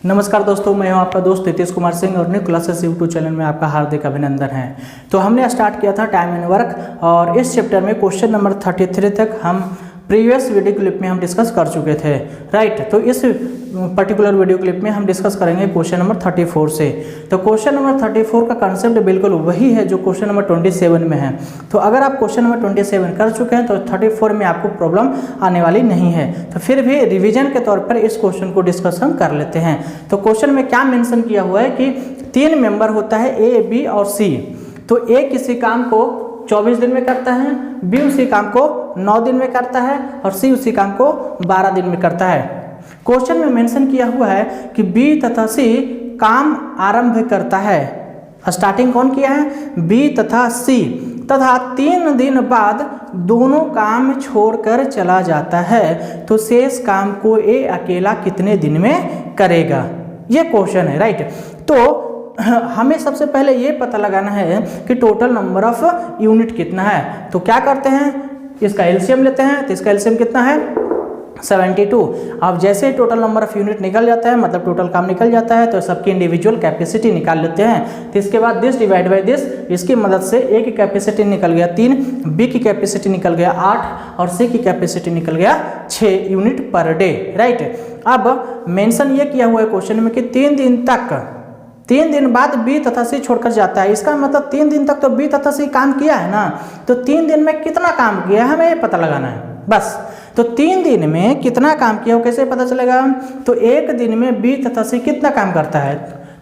नमस्कार दोस्तों, मैं हूं आपका दोस्त नीतीश कुमार सिंह और न्यू क्लासेस यूट्यूब चैनल में आपका हार्दिक अभिनंदन है। तो हमने स्टार्ट किया था टाइम एंड वर्क और इस चैप्टर में क्वेश्चन नंबर 33 तक हम प्रीवियस वीडियो क्लिप में हम डिस्कस कर चुके थे, राइट। तो इस पर्टिकुलर वीडियो क्लिप में हम डिस्कस करेंगे क्वेश्चन नंबर 34 से। तो क्वेश्चन नंबर 34 का कंसेप्ट बिल्कुल वही है जो क्वेश्चन नंबर 27 में है। तो अगर आप क्वेश्चन नंबर 27 कर चुके हैं तो 34 में आपको प्रॉब्लम आने वाली नहीं है। तो फिर भी रिवीजन के तौर पर इस क्वेश्चन को डिस्कस हम कर लेते हैं। तो क्वेश्चन में क्या मेंशन किया हुआ है कि 3 मेंबर होता है ए, बी और सी। तो ए किसी काम को 24 दिन में करता है, बी उसी काम को 9 दिन में करता है और सी उसी काम को 12 दिन में करता है। क्वेश्चन में मेंशन किया हुआ है कि बी तथा सी काम आरंभ करता है। स्टार्टिंग कौन किया है? बी तथा सी, तथा 3 दिन बाद दोनों काम छोड़कर चला जाता है। तो शेष काम को ए अकेला कितने दिन में करेगा? ये क्वेश्चन है, राइट। तो हमें सबसे पहले ये पता लगाना है कि टोटल नंबर ऑफ यूनिट कितना है। तो क्या करते हैं, इसका एलसीएम लेते हैं। तो इसका एलसीएम कितना है? 72। अब जैसे ही टोटल नंबर ऑफ यूनिट निकल जाता है, मतलब टोटल काम निकल जाता है, तो सबकी इंडिविजुअल कैपेसिटी निकाल लेते हैं। तो इसके बाद दिस डिवाइड बाई दिस, इसकी मदद से ए की कैपेसिटी निकल गया 3, बी की कैपेसिटी निकल गया 8 और सी की कैपेसिटी निकल गया 6 यूनिट पर डे, राइट। अब मेंशन ये किया हुआ है क्वेश्चन में कि 3 दिन बाद बी तथा सी छोड़कर जाता है। इसका मतलब 3 दिन तक तो बी तथा सी काम किया है ना। तो 3 दिन में कितना काम किया है हमें ये पता लगाना है बस। तो 3 दिन में कितना काम किया वो कैसे पता चलेगा? तो एक दिन में बी तथा सी कितना काम करता है?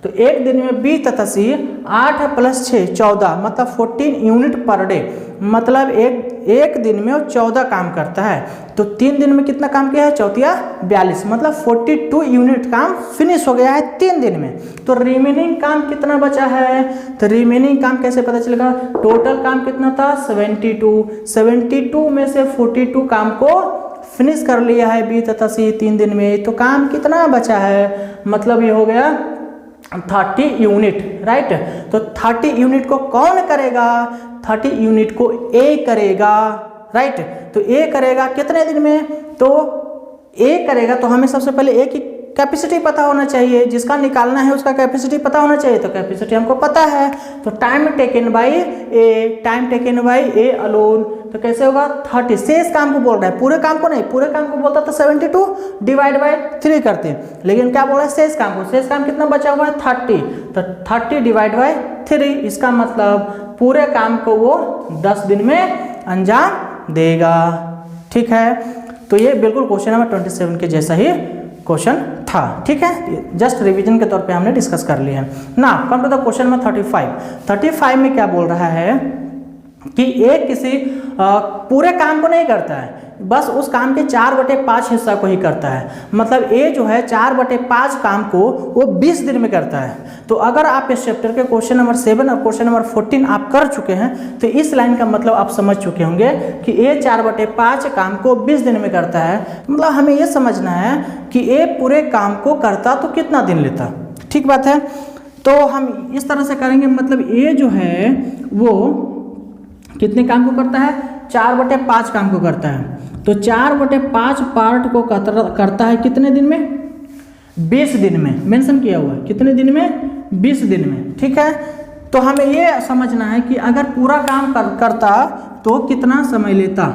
तो एक दिन में बी तथा सी 8 + 6 14, मतलब 14 यूनिट पर डे। मतलब एक दिन में वो 14 काम करता है। तो 3 दिन में कितना काम किया है? 4 × 42, मतलब 42 यूनिट काम फिनिश हो गया है 3 दिन में। तो रिमेनिंग काम कितना बचा है? तो रिमेनिंग काम कैसे पता चलेगा? टोटल काम कितना था? 72 में से 42 काम को फिनिश कर लिया है बी तथा सी 3 दिन में। तो काम कितना बचा है? मतलब ये हो गया 30 यूनिट, राइट। तो 30 यूनिट को कौन करेगा? 30 यूनिट को ए करेगा, राइट। तो ए करेगा कितने दिन में? तो ए करेगा तो हमें सबसे पहले ए की कैपेसिटी पता होना चाहिए। जिसका निकालना है उसका कैपेसिटी पता होना चाहिए। तो कैपेसिटी हमको पता है। तो time taken by A alone. तो कैसे होगा? 30। शेष काम को बोल रहा है, पूरे काम को नहीं। पूरे काम को बोलता तो 72 डिवाइड बाई 3 करते हैं, लेकिन क्या बोल रहा है? शेष काम को। शेष काम कितना बचा हुआ है? 30। तो 30 डिवाइड बाई 3, इसका मतलब पूरे काम को वो 10 दिन में अंजाम देगा, ठीक है। तो ये बिल्कुल क्वेश्चन नंबर 27 के जैसा ही क्वेश्चन था, ठीक है। जस्ट रिवीजन के तौर पे हमने डिस्कस कर लिया है ना। Come to the question number 35 में क्या बोल रहा है कि ए किसी पूरे काम को नहीं करता है, बस उस काम के 4/5 हिस्सा को ही करता है। मतलब ए जो है 4/5 काम को वो 20 दिन में करता है। तो अगर आप इस चैप्टर के क्वेश्चन नंबर 7 और क्वेश्चन नंबर 14 आप कर चुके हैं तो इस लाइन का मतलब आप समझ चुके होंगे कि ए 4/5 काम को 20 दिन में करता है। मतलब हमें ये समझना है कि ए पूरे काम को करता तो कितना दिन लेता, ठीक बात है। तो हम इस तरह से करेंगे, मतलब ए जो है वो कितने काम को करता है? 4/5 काम को करता है। तो 4/5 पार्ट को करता है कितने दिन में? 20 दिन में। मेंशन किया हुआ है कितने दिन में? 20 दिन में, ठीक है। तो हमें ये समझना है कि अगर पूरा काम करता तो कितना समय लेता।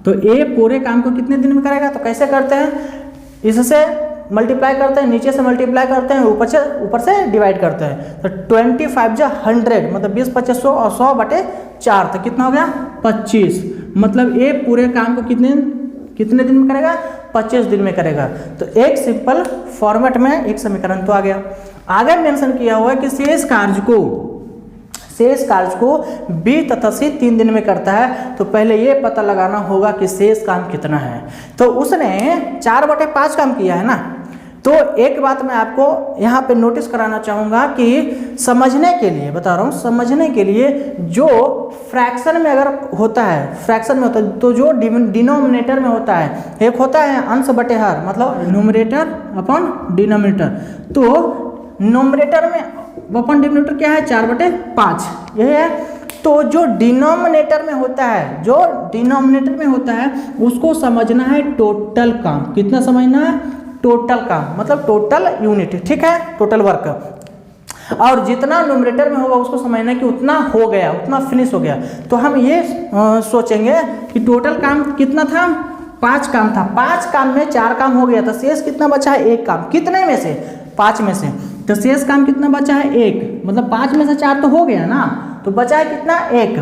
तो ए पूरे काम को कितने दिन में करेगा? तो कैसे करते हैं? इससे मल्टीप्लाई करते हैं, नीचे से मल्टीप्लाई करते हैं, ऊपर से डिवाइड करते हैं। तो 25 × 100, मतलब 20 × 25 100 और 100/4, तो कितना हो गया? 25। मतलब ए पूरे काम को कितने दिन में करेगा? 25 दिन में करेगा। तो एक सिंपल फॉर्मेट में एक समीकरण तो आ गया। आगे मेंशन किया हुआ है कि शेष कार्य को बी तथा सी 3 दिन में करता है। तो पहले ये पता लगाना होगा कि शेष काम कितना है। तो उसने 4/5 काम किया है ना। तो एक बात मैं आपको यहाँ पे नोटिस कराना चाहूँगा कि समझने के लिए बता रहा हूँ, समझने के लिए जो फ्रैक्शन में अगर होता है, तो जो डिनोमिनेटर में होता है, एक होता है अंश बटे हर, मतलब न्यूमरेटर अपन डिनोमिनेटर। तो न्यूमरेटर में अपन डिनोमिनेटर क्या है? 4/5, यही है। तो जो डिनोमिनेटर में होता है उसको समझना है टोटल काम। कितना समझना है? टोटल काम, मतलब टोटल यूनिट, ठीक है, टोटल वर्क। और जितना न्यूमरेटर में होगा उसको समझना कि उतना हो गया, उतना फिनिश हो गया। तो हम ये सोचेंगे कि टोटल काम कितना था, 5 काम था, 5 काम में 4 काम हो गया, तो शेष कितना बचा है, 1 काम। कितने में से, 5 में से, तो शेष काम कितना बचा है, 1, मतलब 5 में से 4 तो हो गया ना, तो बचा है कितना, 1,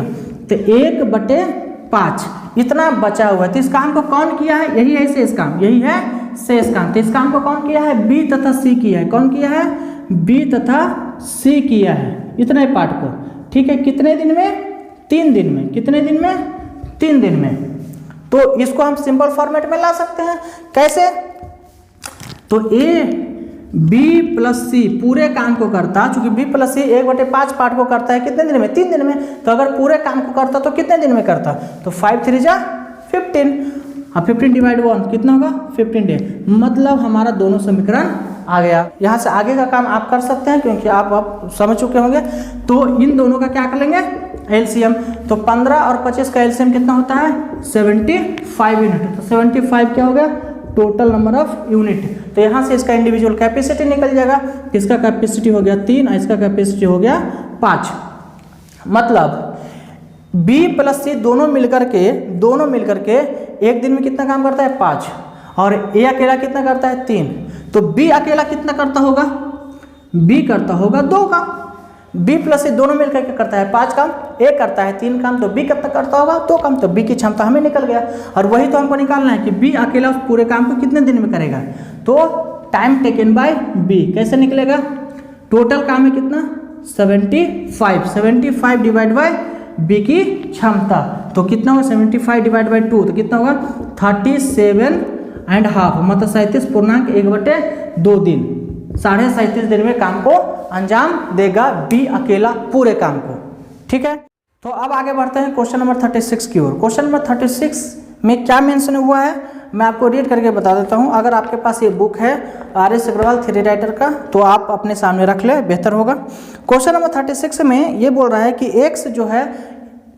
तो 1/5 इतना बचा हुआ है। तो इस काम को कौन किया है, यही है शेष काम, यही है शेष काम। तो इस काम को कौन किया है, बी तथा सी किया है। कौन किया है, बी तथा सी किया है, इतने पार्ट को, ठीक है। कितने दिन में, 3 दिन में। कितने दिन में, 3 दिन में। तो इसको हम सिंपल फॉर्मेट में ला सकते हैं, कैसे, तो ए बी प्लस सी पूरे काम को करता, चूंकि बी प्लस सी 1/5 पार्ट को करता है, कितने दिन में, 3 दिन में। तो अगर पूरे काम को करता तो कितने दिन में करता, तो 5 3 जा 15, 15 डिवाइड 1 कितना होगा, 15 डे। मतलब हमारा दोनों समीकरण आ गया। यहाँ से आगे का काम आप कर सकते हैं क्योंकि आप समझ चुके होंगे। तो इन दोनों का क्या कर लेंगे, एलसीएम। तो 15 और 25 का एलसीएम कितना होता है, 75 यूनिट। तो 75 क्या हो गया, टोटल नंबर ऑफ यूनिट। तो यहाँ से इसका इंडिविजुअल कैपेसिटी निकल जाएगा। इसका कैपेसिटी हो गया 3 और इसका कैपेसिटी हो गया 5। मतलब B प्लस सी दोनों मिलकर के एक दिन में कितना काम करता है, 5, और ए अकेला कितना करता है, 3। तो B अकेला कितना करता होगा, B करता होगा 2 काम। B प्लस सी दोनों मिलकर के करता है 5 काम, A करता है 3 काम, तो B कितना करता होगा, 2 काम। तो B की क्षमता हमें निकल गया। और वही तो हमको निकालना है कि B अकेला उस पूरे काम को कितने दिन में करेगा। तो टाइम टेकन बाय B कैसे निकलेगा, टोटल काम है कितना, 75 डिवाइड बाय B की क्षमता। तो कितना होगा, 75 डिवाइड बाय 2, तो कितना होगा 37.5, मतलब 37.1/2 दिन। 37.5 दिन में काम को अंजाम देगा B अकेला पूरे काम को, ठीक है। तो अब आगे बढ़ते हैं क्वेश्चन नंबर 36 की ओर। क्वेश्चन नंबर 36 में क्या मेंशन हुआ है मैं आपको रीड करके बता देता हूं। अगर आपके पास ये बुक है RS अग्रवाल थ्योरी राइटर का तो आप अपने सामने रख ले, बेहतर होगा। क्वेश्चन नंबर 36 में ये बोल रहा है कि x जो है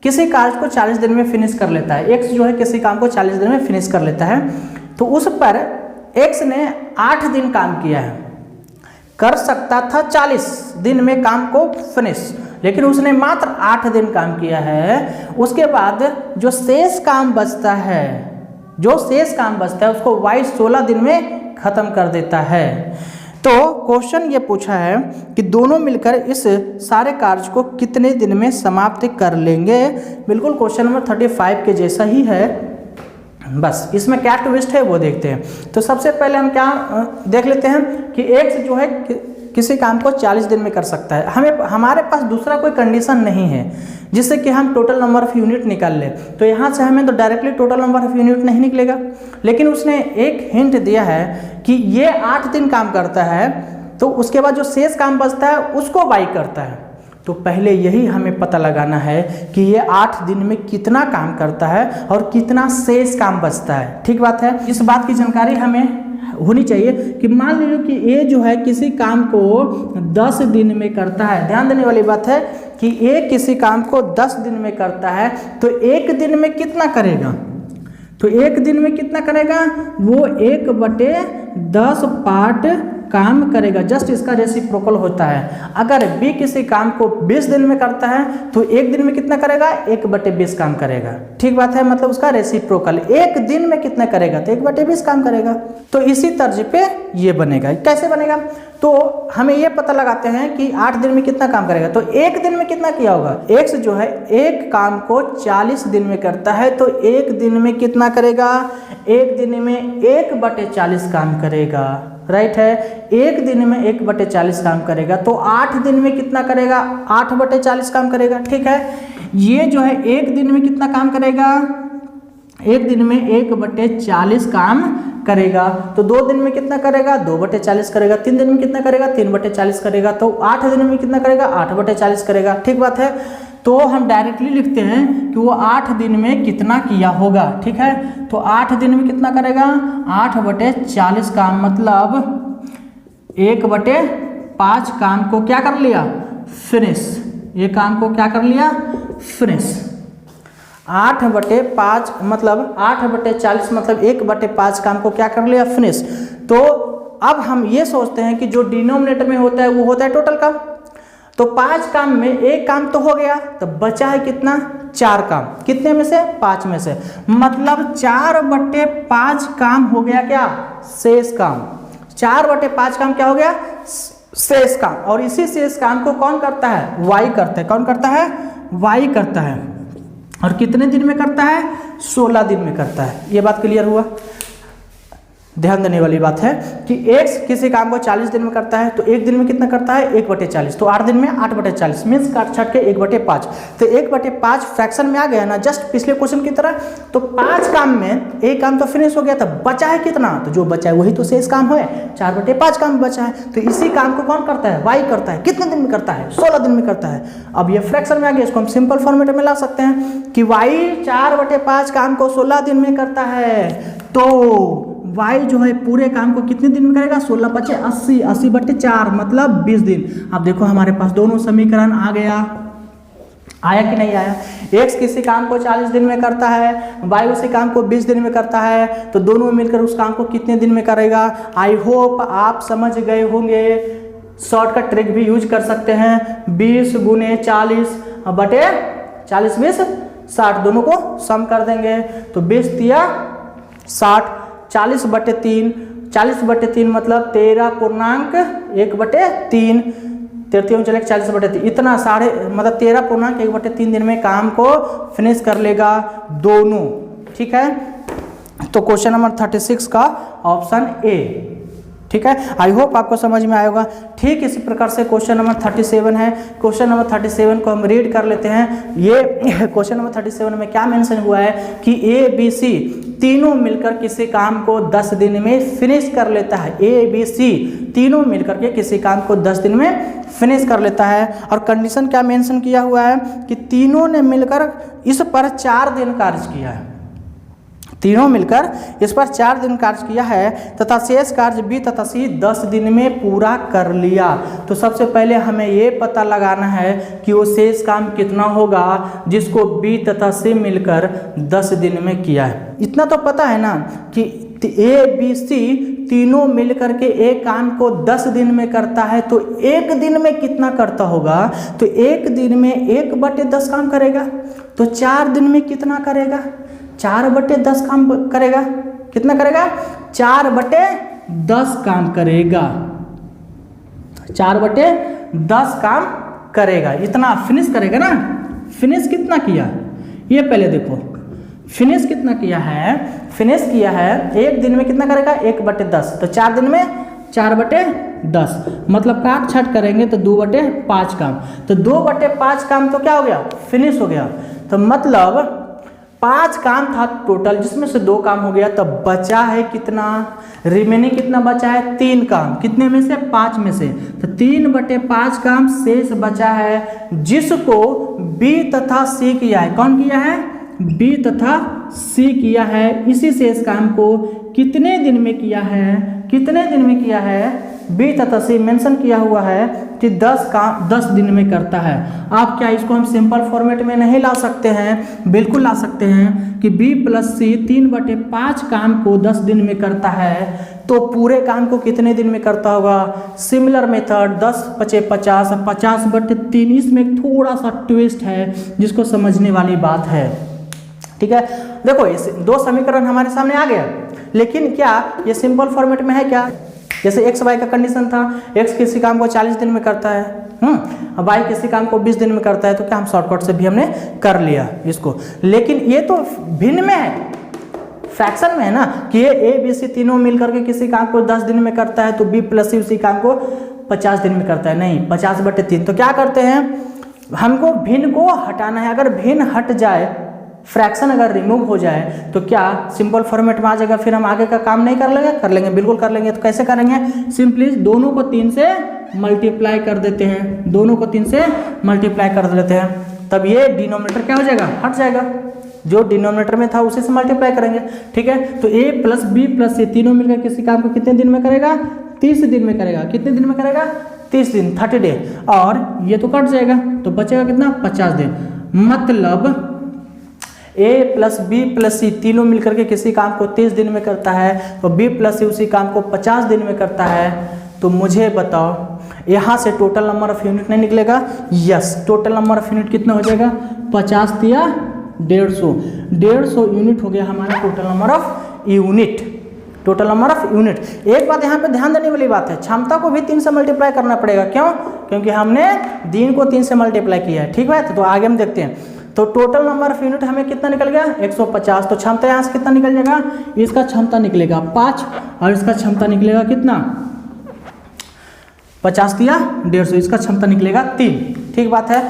किसी कार्य को 40 दिन में फिनिश कर लेता है। x जो है किसी काम को 40 दिन में फिनिश कर लेता है। तो उस पर x ने 8 दिन काम किया है, कर सकता था 40 दिन में काम को फिनिश, लेकिन उसने मात्र 8 दिन काम किया है। उसके बाद जो शेष काम बचता है, उसको y 16 दिन में खत्म कर देता है। तो क्वेश्चन ये पूछा है कि दोनों मिलकर इस सारे कार्य को कितने दिन में समाप्त कर लेंगे। बिल्कुल क्वेश्चन नंबर 35 के जैसा ही है, बस इसमें क्या ट्विस्ट है वो देखते हैं। तो सबसे पहले हम क्या देख लेते हैं कि x जो है किसी काम को 40 दिन में कर सकता है। हमारे पास दूसरा कोई कंडीशन नहीं है जिससे कि हम टोटल नंबर ऑफ यूनिट निकाल ले। तो यहाँ से हमें तो directly total number of unit नहीं निकलेगा, लेकिन उसने एक हिंट दिया है कि ये 8 दिन काम करता है, तो उसके बाद जो शेष काम बचता है उसको बाई करता है। तो पहले यही हमें पता लगाना है कि ये 8 दिन में कितना काम करता है और कितना शेष काम बचता है। ठीक बात है, इस बात की जानकारी हमें होनी चाहिए कि मान लीजिए कि ए जो है किसी काम को 10 दिन में करता है। ध्यान देने वाली बात है कि ए किसी काम को 10 दिन में करता है, तो एक दिन में कितना करेगा, तो एक दिन में कितना करेगा, वो 1/10 पार्ट काम करेगा। जस्ट इसका रेसिप्रोकल होता है। अगर बी किसी काम को 20 दिन में करता है तो एक दिन में कितना करेगा, 1/20 काम करेगा। ठीक बात है, मतलब उसका रेसिप्रोकल एक दिन में कितना करेगा, तो 1/20 काम करेगा। तो इसी तर्ज पे ये बनेगा। कैसे बनेगा, तो हमें ये पता लगाते हैं कि 8 दिन में कितना काम करेगा। तो एक दिन में कितना किया होगा, एक्स जो है एक काम को 40 दिन में करता है, तो एक दिन में कितना करेगा, एक दिन में 1/40 काम करेगा। राइट है, एक दिन में 1/40 काम करेगा। तो 8 दिन में कितना करेगा, 8/40 काम करेगा। ठीक है, ये जो है एक दिन में कितना काम करेगा, एक दिन में 1/40 काम करेगा। तो 2 दिन में कितना करेगा, 2/40 करेगा। 3 दिन में कितना करेगा, 3/40 करेगा। तो 8 दिन में कितना करेगा, 8/40 करेगा। ठीक बात है, तो हम डायरेक्टली लिखते हैं कि वो 8 दिन में कितना किया होगा। ठीक है, तो 8 दिन में कितना करेगा, 8/40 काम, मतलब 1/5 काम को क्या कर लिया, फिनिश। ये काम को क्या कर लिया, फिनिश। 8/5 मतलब 8/40 मतलब 1/5 काम को क्या कर लिया, फिनिश। तो अब हम ये सोचते हैं कि जो डिनोमिनेटर में होता है वो होता है टोटल काम। तो 5 काम में एक काम तो हो गया, तो बचा है कितना? 4 काम। कितने में से? 5 में से। मतलब 4/5 काम हो गया क्या? शेष काम। 4/5 काम क्या हो गया? शेष काम। और इसी शेष काम को कौन करता है? वाई करता है। कौन करता है? वाई करता है। और कितने दिन में करता है? 16 दिन में करता है। ये बात क्लियर हुआ? ध्यान देने वाली बात है कि x किसी काम को 40 दिन में करता है, तो एक दिन में कितना करता है? 1/40। तो 8 दिन में 8/40 मीन्स काट छट के 1/5। तो 1/5 फ्रैक्शन में आ गया ना, जस्ट पिछले क्वेश्चन की तरह। तो 5 काम में एक काम तो फिनिश हो गया था, बचा है कितना? तो जो बचा है वही तो शेष काम है, 4/5 काम बचा है। तो इसी काम को कौन करता है? वाई करता है। कितने दिन में करता है? 16 दिन में करता है। अब ये फ्रैक्शन में आ गया, इसको हम सिंपल फॉर्मेट में ला सकते हैं कि वाई 4/5 काम को 16 दिन में करता है। तो y जो है पूरे काम को कितने दिन में करेगा? 16×5 = 80, 80/4 मतलब 20 दिन। अब देखो हमारे पास दोनों समीकरण आ गया। आया कि नहीं आया? x किसी काम को 40 दिन में करता है, y उसी काम को 20 दिन में करता है, तो दोनों मिलकर उस काम को कितने दिन में करेगा? आई होप आप समझ गए होंगे। शॉर्टकट ट्रिक भी यूज कर सकते हैं। 20 × 40 बटे 40 20 60, दोनों को सम कर देंगे तो 20 तिया 60, 40/3, 40/3 मतलब 13.1/3, 33 चले 40/3, इतना मतलब 13.1/3 दिन में काम को फिनिश कर लेगा दोनों। ठीक है, तो क्वेश्चन नंबर 36 का ऑप्शन ए। ठीक है, आई होप आपको समझ में आएगा। ठीक इसी प्रकार से क्वेश्चन नंबर 37 है। क्वेश्चन नंबर 37 को हम रीड कर लेते हैं। ये क्वेश्चन नंबर 37 में क्या मेंशन हुआ है कि ए बी सी तीनों मिलकर किसी काम को 10 दिन में फिनिश कर लेता है। ए बी सी तीनों मिलकर के किसी काम को 10 दिन में फिनिश कर लेता है। और कंडीशन क्या मेंशन किया हुआ है कि तीनों ने मिलकर इस पर 4 दिन कार्य किया है। तीनों मिलकर इस पर 4 दिन कार्य किया है तथा शेष कार्य बी तथा सी 10 दिन में पूरा कर लिया। तो सबसे पहले हमें ये पता लगाना है कि वो शेष काम कितना होगा जिसको बी तथा सी मिलकर 10 दिन में किया है। इतना तो पता है ना कि ए बी सी तीनों मिलकर के एक काम को 10 दिन में करता है, तो एक दिन में कितना करता होगा? तो एक दिन में 1/10 काम करेगा। तो 4 दिन में कितना करेगा? 4/10 काम करेगा। कितना करेगा? 4/10 काम करेगा। 4/10 काम करेगा, इतना फिनिश करेगा ना। फिनिश कितना किया ये पहले देखो। फिनिश कितना किया है? फिनिश किया है एक दिन में कितना करेगा? 1/10। तो 4 दिन में 4/10 मतलब काट छाट करेंगे तो 2/5 काम। तो 2/5 काम तो क्या हो गया? फिनिश हो गया। तो मतलब 5 काम था टोटल, जिसमें से 2 काम हो गया, तो बचा है कितना? रिमेनिंग कितना बचा है? 3 काम। कितने में से? 5 में से। तो 3/5 काम शेष बचा है जिसको बी तथा सी किया है। कौन किया है? बी तथा सी किया है। इसी शेष काम को कितने दिन में किया है? कितने दिन में किया है? बी तथा सी मेंशन किया हुआ है कि 10 दिन में करता है। आप क्या इसको हम सिंपल फॉर्मेट में नहीं ला सकते हैं? बिल्कुल ला सकते हैं कि b + c 3/5 काम को 10 दिन में करता है, तो पूरे काम को कितने दिन में करता होगा? Similar method 10×5 = 50, 50/3। इसमें थोड़ा सा ट्विस्ट है जिसको समझने वाली बात है। ठीक है, देखो इस 2 समीकरण हमारे सामने आ गया, लेकिन क्या ये सिंपल फॉर्मेट में है क्या? जैसे एक्स वाई का कंडीशन था, x किसी काम को 40 दिन में करता है, y किसी काम को 20 दिन में करता है, तो क्या हम शॉर्टकट से भी हमने कर लिया इसको। लेकिन ये तो भिन्न में है, फ्रैक्शन में है ना, कि ये ए बी सी तीनों मिलकर के किसी काम को 10 दिन में करता है, तो b + c उसी काम को 50 दिन में करता है। नहीं, 50/3। तो क्या करते हैं, हमको भिन्न को हटाना है। अगर भिन्न हट जाए, फ्रैक्शन अगर रिमूव हो जाए, तो क्या सिंपल फॉर्मेट में आ जाएगा। फिर हम आगे का काम नहीं कर लेंगे? कर लेंगे, बिल्कुल कर लेंगे। तो कैसे करेंगे? सिंपली दोनों को 3 से मल्टीप्लाई कर देते हैं। दोनों को 3 से मल्टीप्लाई कर देते हैं, तब ये डिनोमिनेटर क्या हो जाएगा? हट जाएगा। जो डिनोमिनेटर में था उसी से मल्टीप्लाई करेंगे। ठीक है, तो a + b + c तीनों मिलकर किसी काम को कितने दिन में करेगा? 30 दिन में करेगा। कितने दिन में करेगा? 30 दिन, 30 डे। और ये तो कट जाएगा, तो बचेगा कितना? 50 दिन। मतलब A प्लस बी प्लस सी तीनों मिलकर के किसी काम को 30 दिन में करता है, तो B प्लस सी उसी काम को 50 दिन में करता है, तो मुझे बताओ यहाँ से टोटल नंबर ऑफ यूनिट नहीं निकलेगा? Yes, total number of unit कितना हो जाएगा? 50 या 150 यूनिट हो गया हमारा total number of unit. Total number of unit. एक बात यहाँ पे ध्यान देने वाली बात है, क्षमता को भी 3 से मल्टीप्लाई करना पड़ेगा। क्यों? क्योंकि हमने दिन को 3 से मल्टीप्लाई किया है। ठीक है, तो आगे हम देखते हैं। तो टोटल नंबर ऑफ यूनिट हमें कितना निकल गया? 150। तो क्षमता यहाँ से कितना निकल जाएगा? इसका क्षमता निकलेगा 5 और इसका क्षमता निकलेगा कितना? 50 या 150, इसका क्षमता निकलेगा 3। ठीक बात है।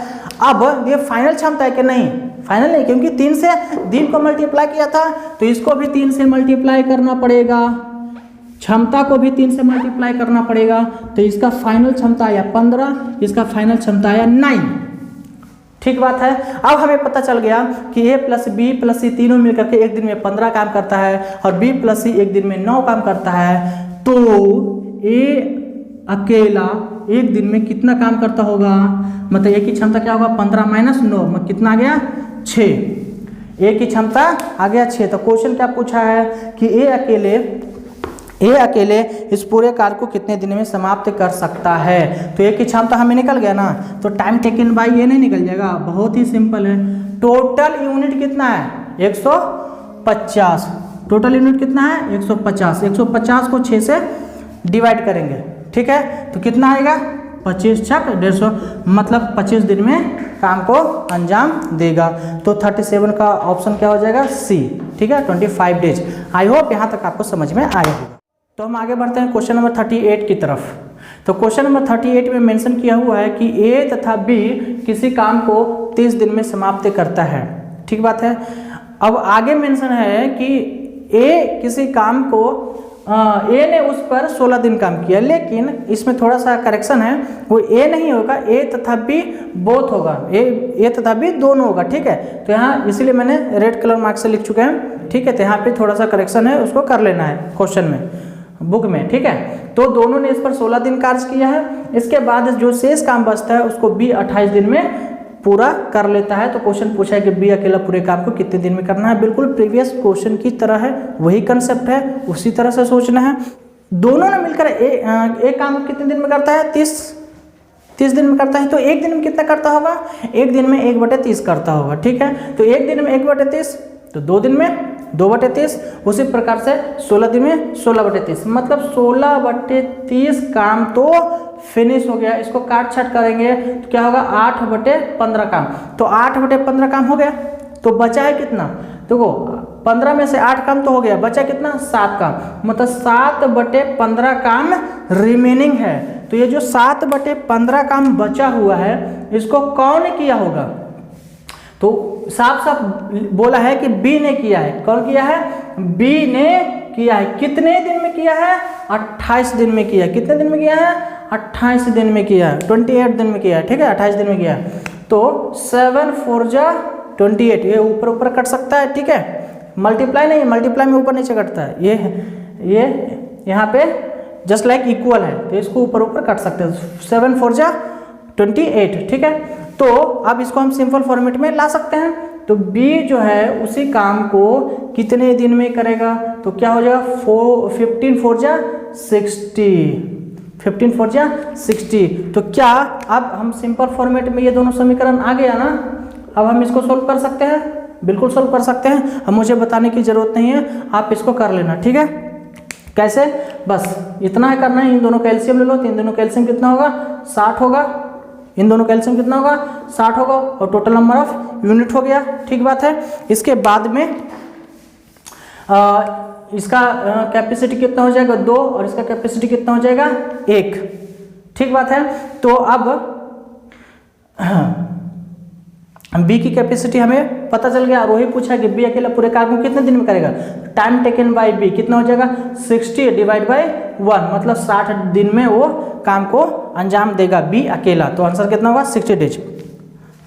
अब ये फाइनल क्षमता है कि नहीं? फाइनल नहीं, क्योंकि 3 से दिन को मल्टीप्लाई किया था, तो इसको भी 3 से मल्टीप्लाई करना पड़ेगा, क्षमता को भी 3 से मल्टीप्लाई करना पड़ेगा। तो इसका फाइनल क्षमता आया 15, इसका फाइनल क्षमता आया 9। ठीक बात है। अब हमें पता चल गया कि A प्लस बी प्लस सी तीनों मिलकर के एक दिन में 15 काम करता है और B प्लस सी एक दिन में 9 काम करता है। तो A अकेला एक दिन में कितना काम करता होगा? मतलब A की क्षमता क्या होगा? 15 माइनस 9 में कितना आ गया? 6। A की क्षमता आ गया 6। तो क्वेश्चन क्या पूछा है कि A अकेले इस पूरे कार्य को कितने दिन में समाप्त कर सकता है? तो A की क्षमता हमें निकल गया ना, तो टाइम टेकन बाय A नहीं निकल जाएगा? बहुत ही सिंपल है। टोटल यूनिट कितना है? 150। टोटल यूनिट कितना है? 150। 150 को 6 से डिवाइड करेंगे। ठीक है, तो कितना आएगा? 25 छक 150, मतलब 25 दिन में काम को अंजाम देगा। तो 37 का ऑप्शन क्या हो जाएगा? सी। ठीक है, 25 डेज। आई होप यहाँ तक आपको समझ में आया होगा। तो हम आगे बढ़ते हैं क्वेश्चन नंबर 38 की तरफ। तो क्वेश्चन नंबर 38 में मेंशन किया हुआ है कि A तथा B किसी काम को 30 दिन में समाप्त करता है। ठीक बात है। अब आगे मेंशन है कि A किसी काम को A ने उस पर 16 दिन काम किया, लेकिन इसमें थोड़ा सा करेक्शन है, वो A नहीं होगा, A तथा B बोथ होगा, A तथा B दोनों होगा। ठीक है, तो यहाँ इसीलिए मैंने रेड कलर मार्क से लिख चुके हैं। ठीक है, तो यहाँ पे थोड़ा सा करेक्शन है, उसको कर लेना है क्वेश्चन में, बुक में। ठीक है, तो दोनों ने इस पर 16 दिन कार्य किया है। इसके बाद जो शेष काम बचता है उसको B 28 दिन में पूरा कर लेता है। तो क्वेश्चन पूछा है कि B अकेला पूरे काम को कितने दिन में करना है? बिल्कुल प्रीवियस क्वेश्चन की तरह है, वही कंसेप्ट है, उसी तरह से सोचना है। दोनों ने मिलकर एक काम को कितने दिन में करता है? 30 दिन में करता है। तो एक दिन में कितना करता होगा? एक दिन में 1/30 करता होगा। ठीक है, तो एक दिन में 1/30, तो 2 दिन में 2/30, उसी प्रकार से 16 दिन में 16/30, मतलब 16/30 काम तो फिनिश हो गया। इसको काट छाट करेंगे तो क्या होगा? 8/15 काम। तो 8/15 काम हो गया, तो बचा है कितना? देखो 15 में से 8 काम तो हो गया, बचा कितना? 7 काम, मतलब 7/15 काम रिमेनिंग है। तो ये जो 7/15 काम बचा हुआ है, इसको कौन किया होगा? तो साफ साफ बोला है कि B ने किया है। कौन किया है? B ने किया है। कितने दिन में किया है? 28 दिन में किया है। कितने दिन में किया है? 28 दिन में किया है, 28 दिन में किया है। ठीक है, 28 दिन में किया है। तो 7 4 जा 28, ये ऊपर ऊपर कट सकता है। ठीक है, मल्टीप्लाई नहीं, मल्टीप्लाई में ऊपर नीचे कटता है। ये यहाँ पे जस्ट लाइक इक्वल है, तो इसको ऊपर ऊपर कट सकते हैं। 7 4 जा 28। ठीक है, तो अब इसको हम सिंपल फॉर्मेट में ला सकते हैं। तो B जो है उसी काम को कितने दिन में करेगा? तो क्या हो जाएगा? 15 4 जा 60, 15 4 जा 60। तो क्या अब हम सिंपल फॉर्मेट में ये दोनों समीकरण आ गया ना? अब हम इसको सोल्व कर सकते हैं, बिल्कुल सोल्व कर सकते हैं। अब मुझे बताने की जरूरत नहीं है, आप इसको कर लेना। ठीक है, कैसे? बस इतना है करना है। इन दोनों का एलसीएम ले लो, तो इन दोनों का एलसीएम कितना होगा? 60 होगा। इन दोनों का एलसीएम कितना होगा? 60 होगा, और टोटल नंबर ऑफ यूनिट हो गया। ठीक बात है। इसके बाद में इसका कैपेसिटी कितना हो जाएगा? 2, और इसका कैपेसिटी कितना हो जाएगा? 1। ठीक बात है। तो अब B की कैपेसिटी हमें पता चल गया, और वही पूछा है कि B अकेला पूरे काम को कितने दिन में करेगा? टाइम टेकन बाय B कितना हो जाएगा? 60 डिवाइड बाय 1, मतलब 60 दिन में वो काम को अंजाम देगा B अकेला। तो आंसर कितना होगा? 60 डेज।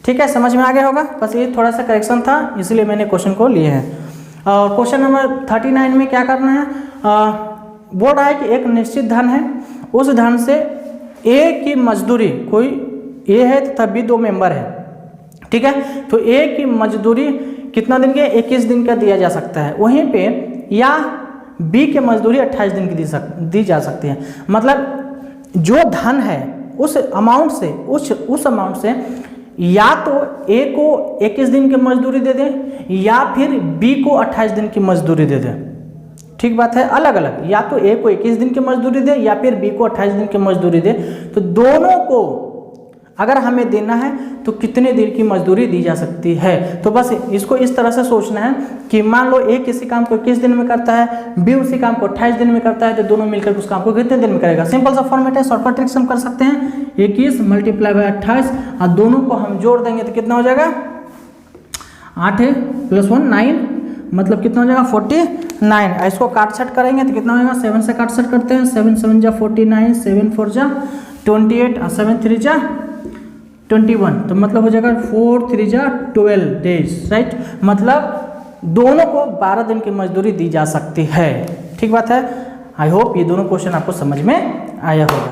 ठीक है, समझ में आ गया होगा। बस ये थोड़ा सा करेक्शन था, इसलिए मैंने क्वेश्चन को लिए हैं। क्वेश्चन नंबर 39 में क्या करना है? बोल रहा है कि एक निश्चित धन है, उस धन से A की मजदूरी, कोई A है तथा B 2 मेंबर है। ठीक है, तो A की मजदूरी कितना दिन के 21 दिन का दिया जा सकता है। वहीं पे या बी के मजदूरी 28 दिन की दी जा सकती है। मतलब जो धन है उस अमाउंट से या तो ए को 21 दिन की मजदूरी दे दें या फिर बी को 28 दिन की मजदूरी दे दें। ठीक बात है, अलग अलग, या तो ए को 21 दिन की मजदूरी दे या फिर बी को 28 दिन की मजदूरी दे। तो दोनों को अगर हमें देना है तो कितने दिन की मजदूरी दी जा सकती है। तो बस इसको इस तरह से सोचना है कि मान लो ए किसी काम को 21 दिन में करता है, बी उसी काम को 28 दिन में करता है, तो दोनों मिलकर उस काम को कितने दिन में करेगा। सिंपल सा फॉर्मेट है, शॉर्टकट ट्रिक से हम कर सकते हैं। 21 मल्टीप्लाई बाय 28 और दोनों को हम जोड़ देंगे तो कितना हो जाएगा, 8 + 1 9, मतलब कितना हो जाएगा 49। इसको काट छट करेंगे तो कितना होगा, 7 से काट छट करते हैं, 7 7 जा 49, 7 4 जा 28 और 7 3 जा 21, तो मतलब हो जाएगा 4 3 जा 12 डेज, राइट। मतलब दोनों को 12 दिन की मजदूरी दी जा सकती है। ठीक बात है। आई होप ये दोनों क्वेश्चन आपको समझ में आया होगा।